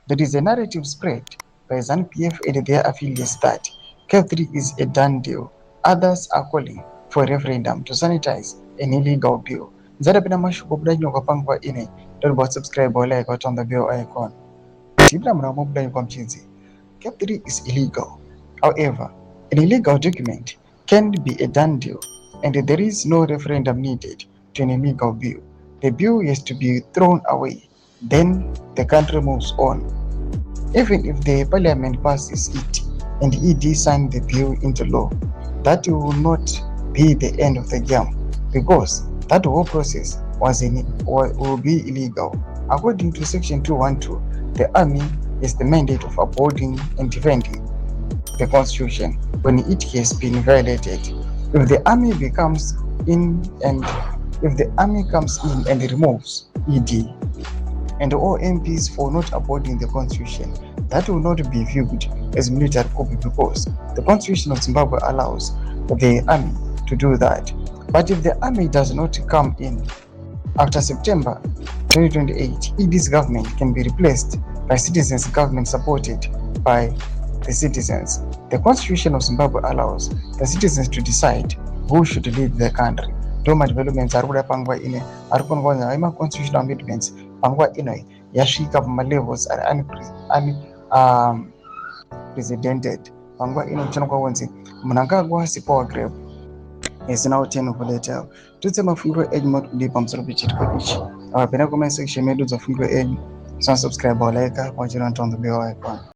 There is a narrative spread by ZANU-PF and their affiliates that CAB3 is a done deal. Others are calling for a referendum to sanitize an illegal bill. Zarabina mashuko budanyo kwa pangwa ine. Don't about subscribe or like or turn the bell icon. Tibra mramo budanyo kwa mchizi. CAB3 is illegal. However, an illegal document can be a done deal, and there is no referendum needed to an illegal bill. The bill is to be thrown away, then the country moves on. Even if the parliament passes it and ED sign the bill into law, that will not be the end of the game, because that whole process will be illegal. According to Section 212, the army is the mandate of upholding and defending the constitution when it has been violated. If the army comes in and removes ED and all MPs for not upholding the constitution, that will not be viewed as military coup, because the constitution of Zimbabwe allows the army to do that. But if the army does not come in after September 2028, ED's government can be replaced by citizens' government supported by the citizens. The constitution of Zimbabwe allows the citizens to decide who should lead the country. Doma developments are pangwa ine arikongonya ima constitutional amendments pangwa ine yasvika pama levels are unprecedented. Pangwa ine kuchanokwa kunzi mnangagwa power grab is now 10 later. Tutse mafungo enyu motudi pamusoro pechitiko ichi. Apena comment section medu dzafungo enyu. Subscribe or like, watch it on the bell icon.